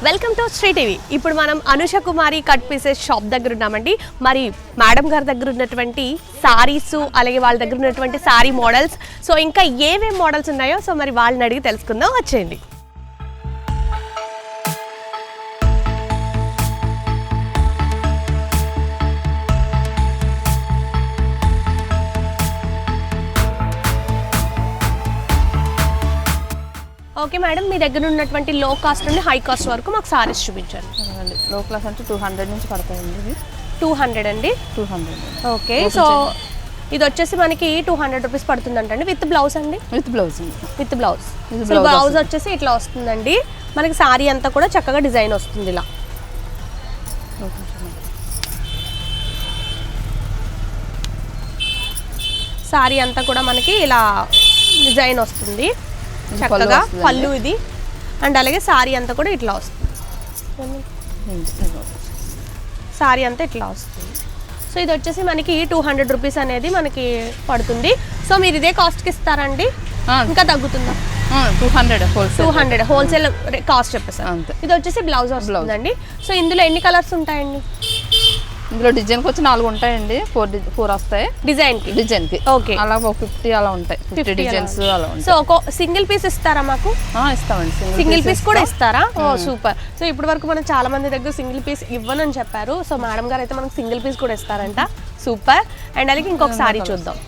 Welcome to Shri TV. ఇప్పుడు మనం అనుష కుమారి cut pieces shop దగ్గర ఉన్నామండి. మరి మేడం గారి దగ్గర ఉన్నటువంటి సారీస్, అలాగే వాళ్ళ దగ్గర ఉన్నటువంటి సారీ మోడల్స్, సో ఇంకా ఏమేమి మోడల్స్ ఉన్నాయో సో మరి వాళ్ళని అడిగి తెలుసుకుందాం, వచ్చేయండి. ఓకే మేడం, మీ దగ్గర ఉన్నటువంటి లో కాస్ట్ నుండి హై కాస్ట్ వరకు మాకు సారీస్ చూపించారు. లో క్లాస్ అంటే 200 నుంచి పడతాయండి. ఇది 200 అండి. 200. ఓకే, సో ఇది వచ్చేసి మనకి 200 రూపీస్ పడుతుందంటండి. విత్ బ్లౌజ్ అండి? With blouse. With blouse. So blouse వచ్చేసి ఇట్లా వస్తుందండి. మనకి సారీ అంతా కూడా చక్కగా డిజైన్ వస్తుంది ఇలా. సారీ అంతా కూడా మనకి ఇలా డిజైన్ వస్తుంది చక్కగా. పళ్ళు ఇది అండ్ అలాగే సారీ అంతా కూడా ఇట్లా వస్తుంది. సారీ అంతా ఇట్లా వస్తుంది. సో ఇది వచ్చేసి మనకి 200 రూపీస్ అనేది మనకి పడుతుంది. సో మీరు ఇదే కాస్ట్కి ఇస్తారండి, ఇంకా తగ్గుతుందా? 200 హోల్సేల్ కాస్ట్ చెప్పేసారు. ఇది వచ్చేసి బ్లౌజ్ వస్తుందండి. సో ఇందులో ఎన్ని కలర్స్ ఉంటాయండి? ఇందులో డిజైన్కి వచ్చి 4 ఉంటాయండి. 4 వస్తాయి డిజైన్కి. ఓకే, అలా 50 అలా ఉంటాయి. 50 డిజైన్స్ అలా ఉంటాయి. సో ఒక సింగిల్ పీస్ ఇస్తారా మాకు? ఇస్తామండి. సింగిల్ పీస్ కూడా ఇస్తారా? ఓ సూపర్. సో ఇప్పటి వరకు మనం చాలా మంది దగ్గర సింగిల్ పీస్ ఇవ్వనని చెప్పారు. సో మేడం గారు అయితే మనకు సింగిల్ పీస్ కూడా ఇస్తారంట. సూపర్. అండ్ అలాగే ఇంకొక సారీ చూద్దాం.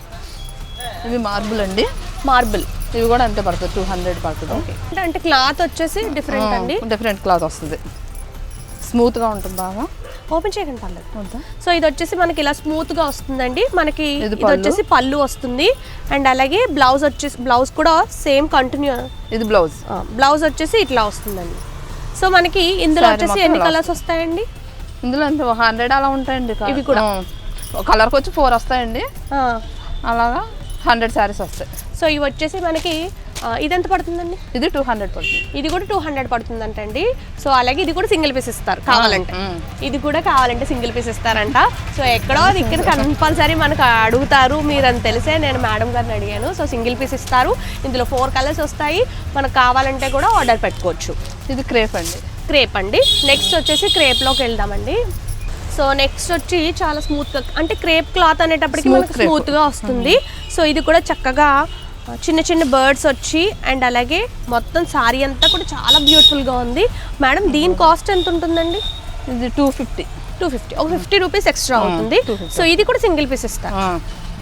ఇవి మార్బుల్ అండి. మార్బుల్ ఇవి కూడా అంతే పడుతుంది, 200 పడుతుంది. ఓకే, అంటే క్లాత్ వచ్చేసి డిఫరెంట్ అండి. డిఫరెంట్ క్లాత్ వస్తుంది, స్మూత్గా ఉంటుంది బాగా. ఓపెన్ చేయకండి పర్లేదు. సో ఇది వచ్చేసి మనకి ఇలా స్మూత్ గా వస్తుందండి. మనకి ఇది వచ్చేసి పళ్ళు వస్తుంది అండ్ అలాగే బ్లౌజ్ కూడా సేమ్ కంటిన్యూ. ఇది బ్లౌజ్ వచ్చేసి ఇట్లా వస్తుందండి. సో మనకి ఇందులో వచ్చేసి ఎన్ని కలర్స్ వస్తాయండి? ఇందులో 100 అలా ఉంటాయండి. ఇవి కూడా కలర్కి వచ్చి 4 వస్తాయండి. అలాగా 100 శారీస్ వస్తాయి. సో ఇవి వచ్చేసి మనకి ఇది ఎంత పడుతుందండి? ఇది 200 పడుతుంది. ఇది కూడా 200 పడుతుందంటండి. సో అలాగే ఇది కూడా సింగిల్ పీస్ ఇస్తారు కావాలంటే. ఇది కూడా కావాలంటే సింగిల్ పీస్ ఇస్తారంట. సో ఎక్కడో ఇక్కడ కంపల్సరీ మనకు అడుగుతారు మీరు అని తెలిసే నేను మేడం గారిని అడిగాను. సో సింగిల్ పీస్ ఇస్తారు. ఇందులో 4 కలర్స్ వస్తాయి. మనకు కావాలంటే కూడా ఆర్డర్ పెట్టుకోవచ్చు. ఇది క్రేప్ అండి. నెక్స్ట్ వచ్చేసి క్రేప్లోకి వెళ్దామండి. సో నెక్స్ట్ వచ్చి చాలా స్మూత్గా, అంటే క్రేప్ క్లాత్ అనేటప్పటికి మనకు స్మూత్గా వస్తుంది. సో ఇది కూడా చక్కగా చిన్న చిన్న బర్డ్స్ వచ్చి అండ్ అలాగే మొత్తం సారీ అంతా కూడా చాలా బ్యూటిఫుల్గా ఉంది. మేడం దీని కాస్ట్ ఎంత ఉంటుందండి? ఇది 250. ఒక 50 రూపీస్ ఎక్స్ట్రా అవుతుంది. సో ఇది కూడా సింగిల్ పీస్ ఇస్తారు.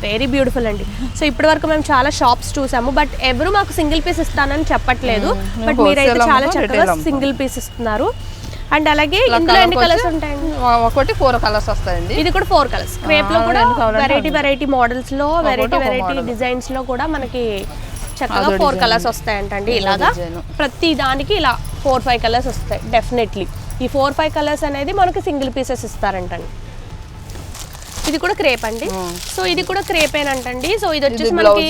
వెరీ బ్యూటిఫుల్ అండి. సో ఇప్పటి వరకు మేము చాలా షాప్స్ చూసాము, బట్ ఎవరు మాకు సింగిల్ పీస్ ఇస్తానని చెప్పట్లేదు. బట్ మీరైతే చాలా చక్కగా సింగిల్ పీస్ ఇస్తున్నారు. అండ్ అలాగే ఇందులో ఎన్ని కలర్స్ ఉంటాయండి? ఒకటి 4 కలర్స్ వస్తాయండి. ఇది కూడా 4 కలర్స్. క్రేప్ లో కూడా వెరైటీ మోడల్స్ లో వెరైటీ డిజైన్స్ లో కూడా మనకి చక్కగా 4 కలర్స్ వస్తాయంటండి. ఇలాగా ప్రతి దానికి ఇలా 4-5 కలర్స్ వస్తాయి డెఫినెట్లీ. ఈ 4-5 కలర్స్ అనేది మనకి సింగిల్ పీసెస్ ఇస్తారంటండి. ఇది కూడా క్రేప్ అండి. సో ఇది కూడా క్రేపేనంటండి. సో ఇది వచ్చేసి మనకి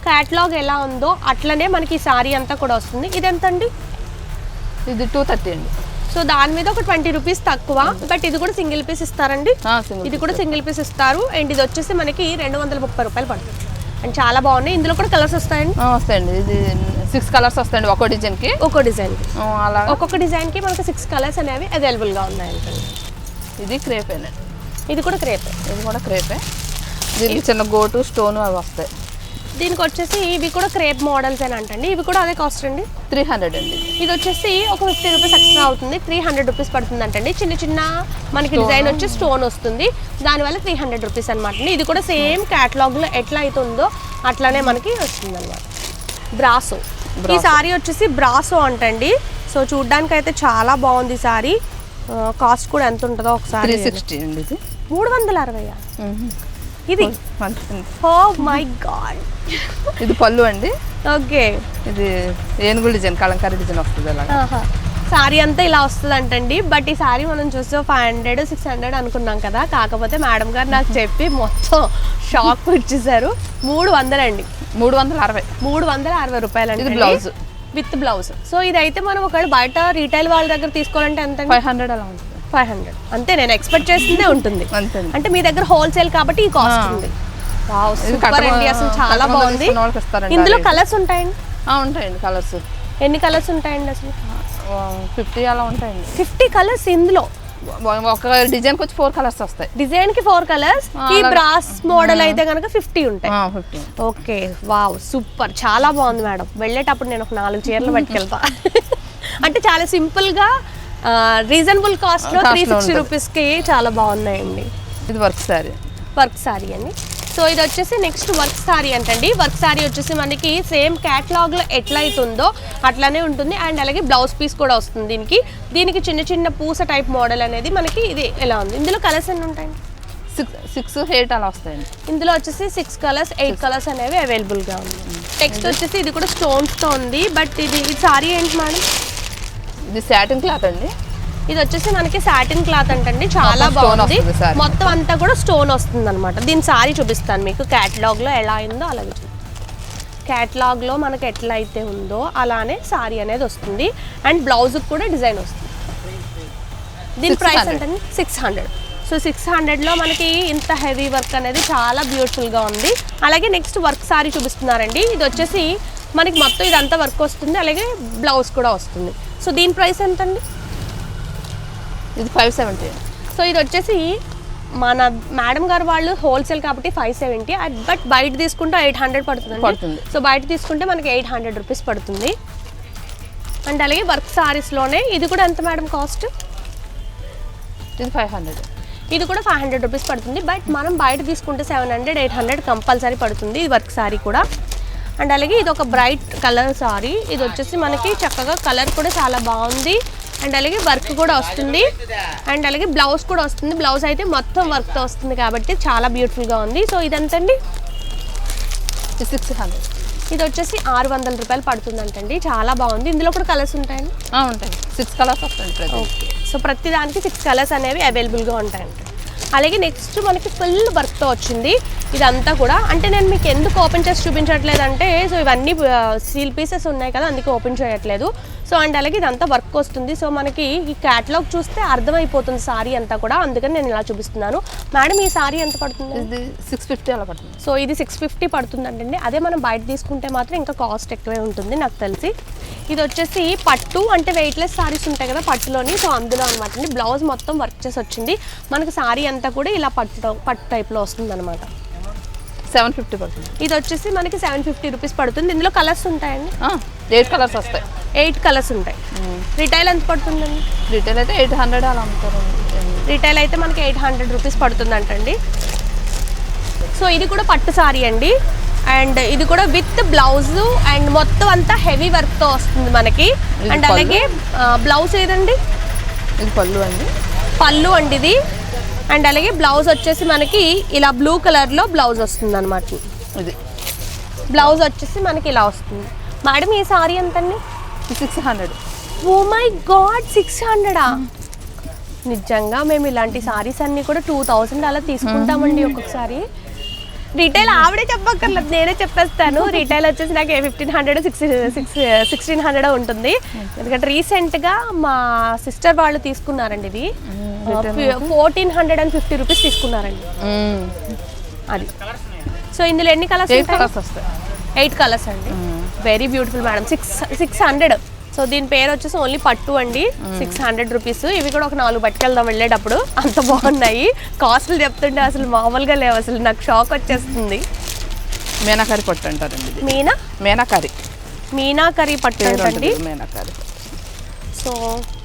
క్యాటలాగ్ ఎలా ఉందో అట్లనే మనకి సారీ అంతా కూడా వస్తుంది. ఇది ఎంత అండి? ఇది 230 అండి. సో దాని మీద ఒక 20 రూపీస్ తక్కువ, బట్ ఇది కూడా సింగిల్ పీస్ ఇస్తారండి. ఇది కూడా సింగిల్ పీస్ ఇస్తారు. అండ్ ఇది వచ్చేసి మనకి 230 రూపాయలు పడుతుంది. అండ్ చాలా బాగున్నాయి. ఇందులో కూడా కలర్స్ వస్తాయండి. ఇది 6 కలర్స్ వస్తాయండి ఒక్కో డిజైన్కి. అలా ఒక్కొక్క డిజైన్కి మనకి 6 కలర్స్ అనేవి అవైలబుల్గా ఉన్నాయండి. ఇది క్రేపేనండి. ఇది కూడా క్రేపే. దీనికి చిన్న గోటు స్టోన్ అవి వస్తాయి. దీనికి వచ్చేసి ఇవి కూడా క్రేప్ మోడల్స్ అని అంటండి. ఇవి కూడా అదే కాస్ట్ అండి. 300 అండి. ఇది వచ్చేసి ఒక 50 రూపీస్ ఎక్స్ట్రా అవుతుంది. 300 రూపీస్ పడుతుంది అంటండి. చిన్న మనకి డిజైన్ వచ్చి స్టోన్ వస్తుంది, దానివల్ల 300 రూపీస్ అనమాట. ఇది కూడా సేమ్ క్యాటలాగ్లో ఎట్లా అయితే ఉందో అట్లానే మనకి వస్తుంది అనమాట. బ్రాసో. ఈ సారీ వచ్చేసి బ్రాసో అంటండి. సో చూడ్డానికి అయితే చాలా బాగుంది సారీ. కాస్ట్ కూడా ఎంత ఉంటుందో ఒకసారి? 360 అండి. ఇది 360. ఇది ఓ మై గాడ్. ఇది పళ్ళు అండి. ఓకే, ఇది ఏనుగు డిజైన్, కలంకారీ డిజైన్ వస్తుంది. అలాగా సారీ అంతా ఇలా వస్తుంది అంటండి. బట్ ఈ సారీ మనం చూస్తే 500-600 అనుకున్నాం కదా. కాకపోతే మేడం గారు నాకు చెప్పి మొత్తం షాక్ ఇచ్చేసారు. 300 అండి. 360 రూపాయలు అండి. Blouse with blouse. సో ఇదైతే మనం ఒకవేళ బయట రీటైల్ వాళ్ళ దగ్గర తీసుకోవాలంటే ఎంత? 500 అలా ఉంటుంది. 500 అంతే. నేను ఎక్స్పెక్ట్ చేస్తుందే ఉంటుంది. అంటే మీ దగ్గర హోల్సేల్ కాబట్టి ఈ కాస్ట్ ఉంది. వావ్, సూపర్ అండి. అసలు చాలా బాగుంది. ఇందులో కలర్స్ ఉంటాయండి? ఉంటాయండి కలర్స్. ఎన్ని కలర్స్ ఉంటాయండి అసలు? 50 అలా ఉంటాయండి. 50 కలర్స్ ఇందులో. ఒక డిజైన్కి వచ్చి 4 కలర్స్ వస్తాయి. డిజైన్కి 4 కలర్స్. ఈ బ్రాస్ మోడల్ అయితే కనుక 50 ఉంటాయి. 50. ఓకే, వావ్, సూపర్, చాలా బాగుంది మేడం. వెళ్ళేటప్పుడు నేను ఒక 4 చీరలు పట్టుకెళ్తా. అంటే చాలా సింపుల్గా రీజనబుల్ కాస్ట్లో 360 రూపీస్కి చాలా బాగున్నాయండి. ఇది వర్క్ శారీ. వర్క్ శారీ అండి. సో ఇది వచ్చేసి నెక్స్ట్ వర్క్ శారీ అంటండి. వర్క్ శారీ వచ్చేసి మనకి సేమ్ క్యాటలాగ్లో ఎట్లా అవుతుందో అట్లానే ఉంటుంది. అండ్ అలాగే బ్లౌజ్ పీస్ కూడా వస్తుంది దీనికి. దీనికి చిన్న చిన్న పూస టైప్ మోడల్ అనేది మనకి ఇది ఎలా ఉంది. ఇందులో కలర్స్ ఎన్ని ఉంటాయండి? 6, 8 అలా వస్తాయండి. ఇందులో వచ్చేసి 6 కలర్స్ 8 కలర్స్ అనేవి అవైలబుల్గా ఉంది. టెక్స్ట్ వచ్చేసి ఇది కూడా స్టోన్స్తో ఉంది. బట్ ఇది శారీ ఏంటి మేడం? ఇది సాటిన్ క్లాత్ అండి. ఇది వచ్చేసి మనకి సాటిన్ క్లాత్ అంటండి. చాలా బాగుంది. మొత్తం అంతా కూడా స్టోన్ వస్తుంది అనమాట. దీని సారీ చూపిస్తాను మీకు. క్యాటలాగ్లో ఎలా అయిందో అలాగే క్యాటలాగ్లో మనకి ఎట్లా అయితే ఉందో అలానే సారీ అనేది వస్తుంది. అండ్ బ్లౌజ్కి కూడా డిజైన్ వస్తుంది. దీని ప్రైస్ అంటే 600. సో 600లో మనకి ఇంత హెవీ వర్క్ అనేది చాలా బ్యూటిఫుల్గా ఉంది. అలాగే నెక్స్ట్ వర్క్ సారీ చూపిస్తున్నారండి. ఇది వచ్చేసి మనకి మొత్తం ఇదంతా వర్క్ వస్తుంది. అలాగే బ్లౌజ్ కూడా వస్తుంది. సో దీని ప్రైస్ ఎంతండి? ఇది 570. సో ఇది వచ్చేసి మన మేడం గారు వాళ్ళు హోల్సేల్ కాబట్టి 570. బట్ బయట తీసుకుంటే 800 పడుతుంది. సో బయట తీసుకుంటే మనకి 800 రూపీస్ పడుతుంది. అండ్ అలాగే వర్క్ సారీస్లోనే ఇది కూడా ఎంత మేడం కాస్ట్? ఇది 500. ఇది కూడా 500 రూపీస్ పడుతుంది. బట్ మనం బయట తీసుకుంటే 700, 800 కంపల్సరీ పడుతుంది ఈ వర్క్ సారీ కూడా. అండ్ అలాగే ఇది ఒక బ్రైట్ కలర్ సారీ. ఇది వచ్చేసి మనకి చక్కగా కలర్ కూడా చాలా బాగుంది. అండ్ అలాగే వర్క్ కూడా వస్తుంది. అండ్ అలాగే బ్లౌజ్ కూడా వస్తుంది. బ్లౌజ్ అయితే మొత్తం వర్క్తో వస్తుంది కాబట్టి చాలా బ్యూటిఫుల్గా ఉంది. సో ఇదంతండి 600. ఇది వచ్చేసి 600 రూపాయలు పడుతుందంటండి. చాలా బాగుంది. ఇందులో కూడా కలర్స్ ఉంటాయండి? ఉంటాయి. 6 కలర్స్ వస్తాయి. ఓకే, సో ప్రతి దానికి 6 కలర్స్ అనేవి అవైలబుల్గా ఉంటాయంట. అలాగే నెక్స్ట్ మనకి ఫుల్ వర్క్తో వచ్చింది ఇదంతా కూడా. అంటే నేను మీకు ఎందుకు ఓపెన్ చేసి చూపించట్లేదు అంటే, సో ఇవన్నీ సీల్ పీసెస్ ఉన్నాయి కదా, అందుకే ఓపెన్ చేయట్లేదు. సో అండ్ అలాగే ఇదంతా వర్క్ వస్తుంది. సో మనకి ఈ క్యాటలాగ్ చూస్తే అర్థమైపోతుంది సారీ అంతా కూడా, అందుకని నేను ఇలా చూపిస్తున్నాను. మేడం ఈ సారీ ఎంత పడుతుంది? ఇది 650 అలా పడుతుంది. సో ఇది 650 పడుతుందంటండి. అదే మనం బయట తీసుకుంటే మాత్రం ఇంకా కాస్ట్ ఎక్కువే ఉంటుంది నాకు తెలిసి. ఇది వచ్చేసి పట్టు, అంటే వెయిట్లెస్ సారీస్ ఉంటాయి కదా పట్టులోని, సో అందులో అనమాట అండి. బ్లౌజ్ మొత్తం వర్క్ చేసి వచ్చింది. మనకి సారీ అంతా కూడా ఇలా పట్టు టైప్లో వస్తుంది అనమాట. 750 పడుతుంది. ఇది వచ్చేసి మనకి 750 రూపీస్ పడుతుంది. ఇందులో కలర్స్ ఉంటాయండి? 8 కలర్స్ వస్తాయి. 8 కలర్స్ ఉంటాయి. రిటైల్ ఎంత పడుతుందండి? రిటైల్ అయితే 800 అలా అమ్ముతారండి. రిటైల్ అయితే మనకి 800 రూపీస్ పడుతుందంటండి. సో ఇది కూడా పట్టు సారీ అండి. అండ్ ఇది కూడా విత్ బ్లౌజ్ అండ్ మొత్తం అంతా హెవీ వర్క్తో వస్తుంది మనకి. అండ్ అలాగే బ్లౌజ్ ఏదండి? ఇది పళ్ళు అండి. పళ్ళు అండి ఇది. అండ్ అలాగే బ్లౌజ్ వచ్చేసి మనకి ఇలా బ్లూ కలర్లో బ్లౌజ్ వస్తుంది అనమాట. ఇది బ్లౌజ్ వచ్చేసి మనకి ఇలా వస్తుంది. మేడం ఈ సారీ ఎంతండి? 600. ఓ మై గాడ్, 600ఆ? నిజంగా మేము ఇలాంటి సారీస్ అన్నీ కూడా 2000 అలా తీసుకుంటామండి ఒక్కొక్కసారి. రిటైల్ ఆవిడే చెప్పక్కర్లేదు, నేనే చెప్పేస్తాను. రిటైల్ వచ్చేసి నాకు 1500, 1600 ఉంటుంది. ఎందుకంటే రీసెంట్గా మా సిస్టర్ వాళ్ళు తీసుకున్నారండి. ఇది 1450 రూపీస్ తీసుకున్నారండి. అది. సో ఇందులో ఎన్ని కలర్స్? 8 కలర్స్ అండి. Very beautiful madam. 600. సో దీని పేరు వచ్చేసి ఓన్లీ పట్టు అండి. 600 రూపీస్. ఇవి కూడా ఒక 4 పట్టుకెళ్దాం వెళ్ళేటప్పుడు, అంత బాగున్నాయి. కాస్ట్లు చెప్తుంటే అసలు మామూలుగా లేవు, అసలు నాకు షాక్ వచ్చేస్తుంది. మీనాకరి పట్టు అంటారండి. మీనాకరి పట్టు అంటండి. మీనాకరి. సో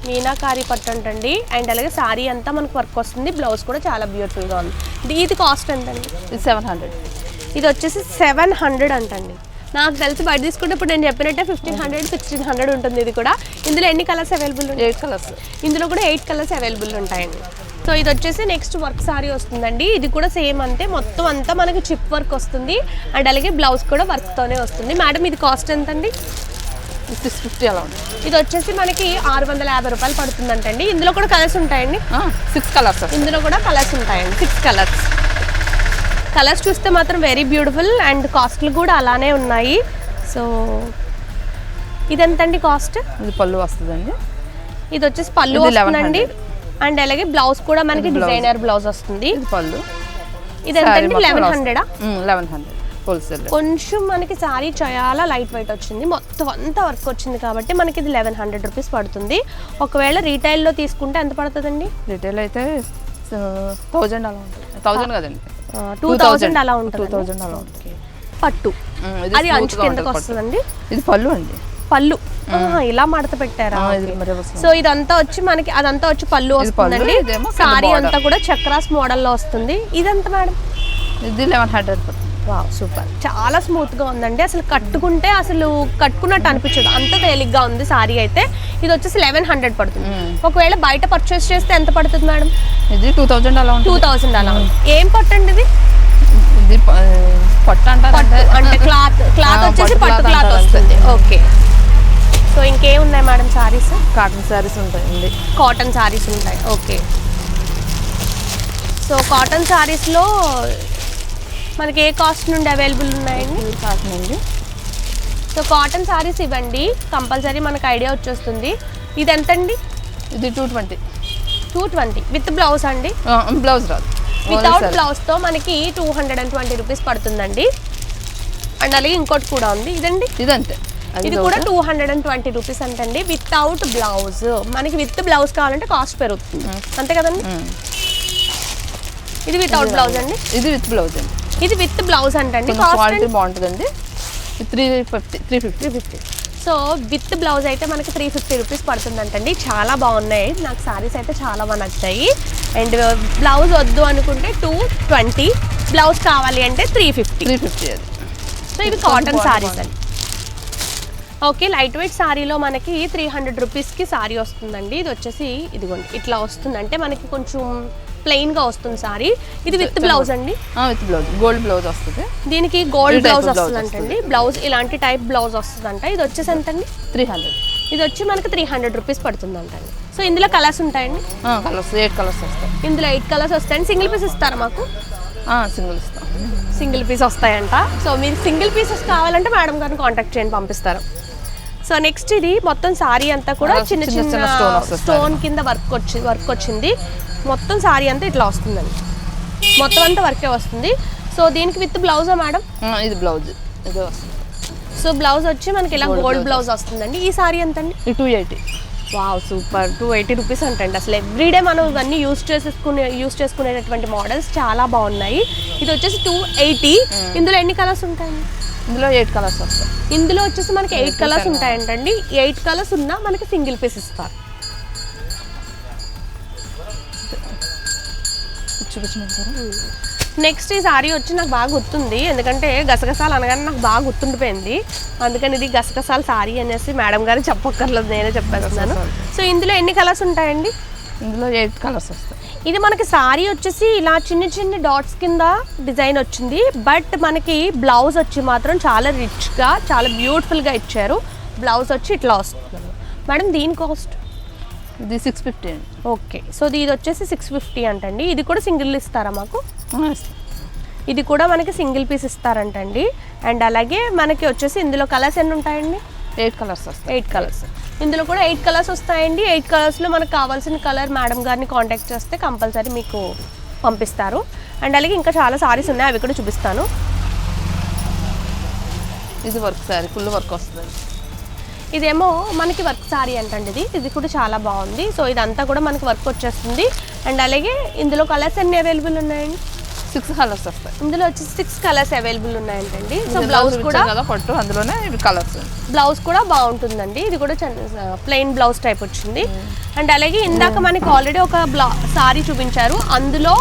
మీనాకారి పట్టు అంటండి. అండ్ అలాగే సారీ అంతా మనకు వర్క్ వస్తుంది. బ్లౌజ్ కూడా చాలా బ్యూటిఫుల్గా ఉంది. ఇది కాస్ట్ ఎంతండి? ఇది 700. ఇది వచ్చేసి 700 అంటండి. నాకు తెలిసి బయట తీసుకుంటే ఇప్పుడు నేను చెప్పినట్టే 1500, 1600 ఉంటుంది ఇది కూడా. ఇందులో ఎన్ని కలర్స్ అవైలబుల్ ఉంటాయి? 8 కలర్స్. ఇందులో కూడా 8 కలర్స్ అవైలబుల్ ఉంటాయండి. సో ఇది వచ్చేసి నెక్స్ట్ వర్క్ సారీ వస్తుందండి. ఇది కూడా సేమ్ అంతే, మొత్తం అంతా మనకి చిప్ వర్క్ వస్తుంది. అండ్ అలాగే బ్లౌజ్ కూడా వర్క్తోనే వస్తుంది. మేడం ఇది కాస్ట్ ఎంతండి? 650 అలా ఉంటుంది. ఇది వచ్చేసి మనకి 650 రూపాయలు పడుతుందంటండి. ఇందులో కూడా కలర్స్ ఉంటాయండి? 6 కలర్స్. ఇందులో కూడా కలర్స్ ఉంటాయండి. 6 కలర్స్. కలర్స్ చూస్తే మాత్రం వెరీ బ్యూటిఫుల్. అండ్ కాస్ట్లు కూడా అలానే ఉన్నాయి. సో ఇదెంతండి కాస్ట్? ఇది పళ్ళు వస్తుందండి. ఇది వచ్చేసి పళ్ళు వస్తుందండి. అండ్ అలాగే బ్లౌజ్ కూడా మనకి డిజైనర్ బ్లౌజ్ వస్తుంది. ఇది పళ్ళు. ఇది ఎంతండి? 1100. హోల్సేల్. కొంచెం మనకి సారీ చాలా లైట్ వెయిట్ వచ్చింది, మొత్తం అంతా వర్క్ వచ్చింది కాబట్టి మనకి ఇది 1100 రూపీస్ పడుతుంది. ఒకవేళ రీటైల్లో తీసుకుంటే ఎంత పడుతుందండి? రిటైల్ అయితే 1000 అలా ఉంటుంది. 1000 కదండి, 2000 అలా ఉంటుంది. 2000 అలా ఉంటుంది. పట్టు అది అంచు కిందకి వస్తుందండి. ఇది పళ్ళు అండి. పళ్ళు ఇలా మడత పెట్టారా? సో ఇదంతా వచ్చి మనకి అదంతా వచ్చి పళ్ళు వస్తుందండి. సారీ అంతా కూడా చక్రాస్ మోడల్లో వస్తుంది. ఇదంతా మేడం ఇది 1100. వావ్ సూపర్, చాలా స్మూత్ గా ఉందండి. అసలు కట్టుకుంటే అసలు కట్టుకున్నట్టు అనిపించదు, అంత తేలిగ్గా ఉంది సారీ అయితే. ఇది వచ్చేసి 1100 పడుతుంది. ఒకవేళ బయట పర్చేస్ చేస్తే ఎంత పడుతుంది మేడం? ఇది 2000 అలా ఉంటుంది. 2000 అలా ఉంది. ఏం పట్టు అండి ఇది? ఇది పట్టు అంటారు అంటే క్లాత్ వచ్చేసి పట్టు క్లాత్ వస్తుంది. ఓకే. సో ఇంకేమున్నాయి మేడం సారీస్? కాటన్ సారీస్ ఉంటాయండి. కాటన్ సారీస్ ఉంటాయి. ఓకే. సో కాటన్ సారీస్లో మనకి ఏ కాస్ట్ నుండి అవైలబుల్ ఉన్నాయండి? కాటన్ అండి. సో కాటన్ సారీస్ ఇవ్వండి, కంపల్సరీ మనకు ఐడియా వచ్చేస్తుంది. ఇది ఎంతండి? ఇది 220. 220 విత్ బ్లౌజ్ అండి? బ్లౌజ్ రాదు, వితౌట్ బ్లౌజ్తో మనకి 220 రూపీస్ పడుతుందండి. అండ్ అలాగే ఇంకోటి కూడా ఉంది, ఇదండి. ఇదంతే, ఇది కూడా 220 రూపీస్ అంటండి వితౌట్ బ్లౌజ్. మనకి విత్ బ్లౌజ్ కావాలంటే కాస్ట్ పెరుగుతుంది, అంతే కదండి? ఇది వితౌట్ బ్లౌజ్ అండి. ఇది విత్ బ్లౌజ్ అండి. ఇది విత్ బ్లౌజ్ అంటండి. క్వాలిటీ బాగుంటుందండి. 350. సో విత్ బ్లౌజ్ అయితే మనకి 350 రూపీస్ పడుతుందంటండి. చాలా బాగున్నాయి, నాకు సారీస్ అయితే చాలా బాగా నచ్చాయి. అండ్ బ్లౌజ్ వద్దు అనుకుంటే 220, బ్లౌజ్ కావాలి అంటే 350 అది. సో ఇవి కాటన్ సారీస్ అండి. ఓకే, లైట్ వెయిట్ సారీలో మనకి 300 రూపీస్కి సారీ వస్తుందండి. ఇది వచ్చేసి ఇదిగోండి ఇట్లా వస్తుంది, అంటే మనకి కొంచెం ప్లెయిన్గా వస్తుంది సారీ. ఇది విత్ బ్లౌజ్ అండి. విత్ బ్లౌజ్, గోల్డ్ బ్లౌజ్ వస్తుంది. దీనికి గోల్డ్ బ్లౌజ్ వస్తుందంటండి. బ్లౌజ్ ఇలాంటి టైప్ బ్లౌజ్ వస్తుందంట. ఇది వచ్చేసి ఎంతండి? 300. ఇది వచ్చి మనకి 300 రూపీస్ పడుతుందంటండి. సో ఇందులో కలర్స్ ఉంటాయండి. కలర్స్ 8 కలర్స్ వస్తాయి. ఇందులో 8 కలర్స్ వస్తాయండి. సింగిల్ పీస్ ఇస్తారా మాకు? సింగిల్ ఇస్తాం. సింగిల్ పీస్ వస్తాయంట. సో మీరు సింగిల్ పీసెస్ కావాలంటే మేడం గారిని కాంటాక్ట్ చేయండి, పంపిస్తారు. సో నెక్స్ట్ ఇది మొత్తం సారీ అంతా కూడా చిన్న చిన్న స్టోన్ కింద వర్క్ వచ్చింది. మొత్తం సారీ అంతా ఇట్లా వస్తుందండి, మొత్తం అంతా వర్కే వస్తుంది. సో దీనికి విత్ బ్లౌజా మేడం? ఇది బ్లౌజ్ ఇదే వస్తుంది. సో బ్లౌజ్ వచ్చి మనకి ఇలా గోల్డ్ బ్లౌజ్ వస్తుందండి. ఈ సారీ ఎంతండి? 280. వావ్ సూపర్, 280 రూపీస్ అంటండి. అసలు ఎవ్రీడే మనం ఇవన్నీ యూస్ చేసుకునేటటువంటి మోడల్స్ చాలా బాగున్నాయి. ఇది వచ్చేసి 280. ఇందులో ఎన్ని కలర్స్ ఉంటాయండి? ఇందులో 8 కలర్స్ వస్తాయి. ఇందులో వచ్చేసి మనకి 8 కలర్స్ ఉంటాయంటండి. 8 కలర్స్ ఉన్నా మనకి సింగిల్ పీస్ ఇస్తారు. నెక్స్ట్ ఈ సారీ వచ్చి నాకు బాగా గుర్తుంది, ఎందుకంటే గసగసాలు అనగానే నాకు బాగా గుర్తుండిపోయింది. అందుకని ఇది గసగసాల సారీ అనేసి మేడం గారు చెప్పక్కర్లేదు, నేనే చెప్పేస్తున్నాను. సో ఇందులో ఎన్ని కలర్స్ ఉంటాయండి? ఇందులో 8 కలర్స్ వస్తాయి. ఇది మనకి సారీ వచ్చేసి ఇలా చిన్న చిన్న డాట్స్ కింద డిజైన్ వచ్చింది. బట్ మనకి బ్లౌజ్ వచ్చి మాత్రం చాలా రిచ్గా చాలా బ్యూటిఫుల్గా ఇచ్చారు. బ్లౌజ్ వచ్చి ఇట్లా వస్తుంది మేడం. దీని కాస్ట్? ఇది 650 అండి. ఓకే. సో ఇది వచ్చేసి 650 అంటండి. ఇది కూడా సింగిల్ ఇస్తారా మాకు? ఇది కూడా మనకి సింగిల్ పీస్ ఇస్తారంటండి. అండ్ అలాగే మనకి వచ్చేసి ఇందులో కలర్స్ ఎన్ని ఉంటాయండి? 8 కలర్స్ వస్తాయి. 8 కలర్స్. ఇందులో కూడా 8 కలర్స్ వస్తాయండి. 8 కలర్స్లో మనకు కావాల్సిన కలర్ మేడం గారిని కాంటాక్ట్ చేస్తే కంపల్సరీ మీకు పంపిస్తారు. అండ్ అలాగే ఇంకా చాలా సారీస్ ఉన్నాయి, అవి కూడా చూపిస్తాను. ఇది వర్క్ సారీ, ఫుల్ వర్క్ వస్తుంది. ఇదేమో మనకి వర్క్ సారీ అంటండి. ఇది కూడా చాలా బాగుంది. సో ఇదంతా కూడా మనకి వర్క్ వచ్చేస్తుంది. అండ్ అలాగే ఇందులో కలర్స్ ఎన్ని అవైలబుల్ ఉన్నాయండి? 6 కలర్స్ వస్తాయి. ఇందులో వచ్చి 6 కలర్స్ అవైలబుల్ ఉన్నాయంటండి. సో బ్లౌజ్ కూడా పట్టు, అందులోనే ఇవి కలర్స్. బ్లౌజ్ కూడా బాగుంటుందండి. ఇది కూడా ప్లెయిన్ బ్లౌజ్ టైప్ వచ్చింది. అండ్ అలాగే ఇందాక మనకి ఆల్రెడీ ఒక సారీ చూపించారు, అందులో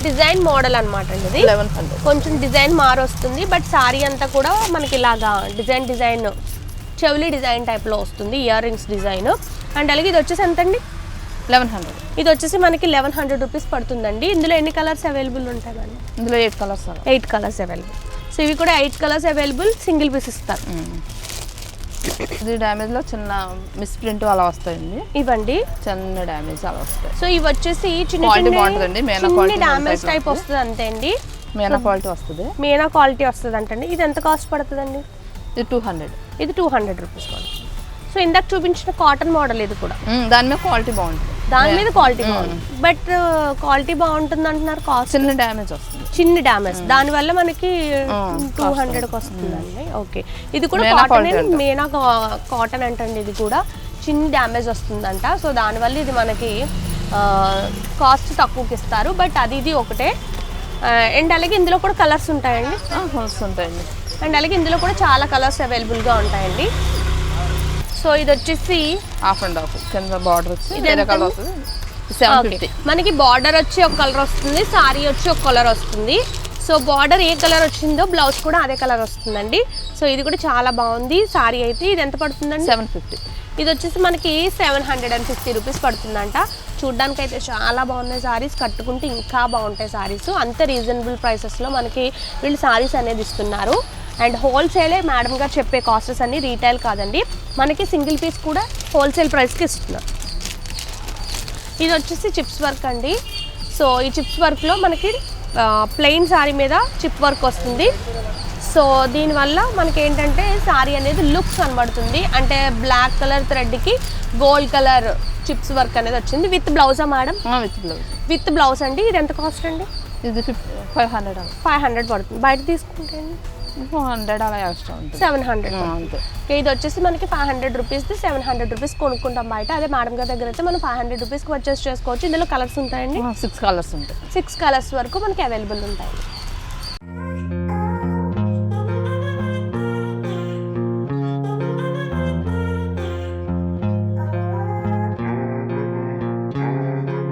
డిజైన్ మోడల్ అనమాట అండి. ఇది 1100. కొంచెం డిజైన్ మారొస్తుంది, బట్ సారీ అంతా కూడా మనకి ఇలాగా డిజైన్ చెవులి డిజైన్ టైప్లో వస్తుంది, ఇయర్ రింగ్స్ డిజైన్. అండ్ అలాగే ఇది వచ్చేసి ఎంతండి? 1100. ఇది వచ్చేసి మనకి 1100 రూపీస్ పడుతుందండి. ఇందులో ఎన్ని కలర్స్ అవైలబుల్ ఉంటాయి మేడం? ఇందులో 8 కలర్స్. 8 colours available. సో ఇవి కూడా 8 కలర్స్ అవైలబుల్, సింగిల్ పీస్ ఇస్తారు. ఇది డ్యామేజ్లో చిన్న మిస్ ప్రింట్ అలా వస్తాయండి. ఇవ్వండి చిన్న డ్యామేజ్ అలా వస్తాయి. సో ఇవి వచ్చేసి చిన్న డ్యామేజ్ టైప్ వస్తుంది అంతే అండి. మీనా క్వాలిటీ వస్తుంది. మీనా క్వాలిటీ వస్తుంది అంటండి. ఇది ఎంత కాస్ట్ పడుతుందండి? ఇది 200. ఇది 200 రూపీస్ పడుతుంది. సో ఇందాక చూపించిన కాటన్ మోడల్ ఇది కూడా దాని మీద క్వాలిటీ బాగుంటుంది. దాని మీద క్వాలిటీ బాగుంది. బట్ క్వాలిటీ బాగుంటుంది అంటున్నారు, కాస్ట్ చిన్న డ్యామేజ్ వస్తుంది. చిన్న డ్యామేజ్, దానివల్ల మనకి 200కి వస్తుందండి. ఓకే, ఇది కూడా కాటన్, మేనా కాటన్ అంటండి. ఇది కూడా చిన్న డ్యామేజ్ వస్తుందంట. సో దానివల్ల ఇది మనకి కాస్ట్ తక్కువకి ఇస్తారు. బట్ అది ఇది ఒకటే. అండ్ అలాగే ఇందులో కూడా కలర్స్ ఉంటాయండి. ఉంటాయండి. అండ్ అలాగే ఇందులో కూడా చాలా కలర్స్ అవైలబుల్గా ఉంటాయండి. సో ఇది వచ్చేసి హాఫ్ అండ్ హాఫ్, కింద బార్డర్ వచ్చి వేరే కలర్ వస్తుంది. 750. మనకి బార్డర్ వచ్చి ఒక కలర్ వస్తుంది, సారీ వచ్చి ఒక కలర్ వస్తుంది. సో బార్డర్ ఏ కలర్ వచ్చిందో బ్లౌజ్ కూడా అదే కలర్ వస్తుందండి. సో ఇది కూడా చాలా బాగుంది. సారీ అయితే ఇది ఎంత పడుతుందండి? 750. ఇది వచ్చేసి మనకి 750 రూపీస్ పడుతుందంట. చూడ్డానికి అయితే చాలా బాగున్నాయి సారీస్, కట్టుకుంటే ఇంకా బాగుంటాయి సారీస్. అంత రీజనబుల్ ప్రైసెస్లో మనకి వీళ్ళు సారీస్ అనేది ఇస్తున్నారు. అండ్ హోల్సేలే మేడం గారు చెప్పే కాస్టెస్ అన్ని, రీటైల్ కాదండి. మనకి సింగిల్ పీస్ కూడా హోల్సేల్ ప్రైస్కి ఇస్తున్నారు. ఇది వచ్చేసి చిప్స్ వర్క్ అండి. సో ఈ చిప్స్ వర్క్లో మనకి ప్లెయిన్ సారీ మీద చిప్ వర్క్ వస్తుంది. సో దీనివల్ల మనకి ఏంటంటే సారీ అనేది లుక్ కనబడుతుంది. అంటే బ్లాక్ కలర్ థ్రెడ్కి గోల్డ్ కలర్ చిప్స్ వర్క్ అనేది వచ్చింది. విత్ బ్లౌజా మేడం? విత్ బ్లౌజ్ అండి. ఇది ఎంత కాస్ట్ అండి? ఇది 500. 500 పడుతుంది. బయట తీసుకుంటే 400 అలా ఎక్స్ట్రా ఉంటుంది. 700 అంతే. ఇది వచ్చేసి మనకి 500 రూపీస్ది 700 రూపీస్ కొనుక్కుంటాం బయట. అదే మేడం గారి దగ్గర అయితే మనం 500 రూపీస్కి పర్చేస్ చేసుకోవచ్చు. ఇందులో కలర్స్ ఉంటాయండి. 6 కలర్స్ ఉంటాయి. 6 కలర్స్ వరకు మనకి అవైలబుల్ ఉంటాయి.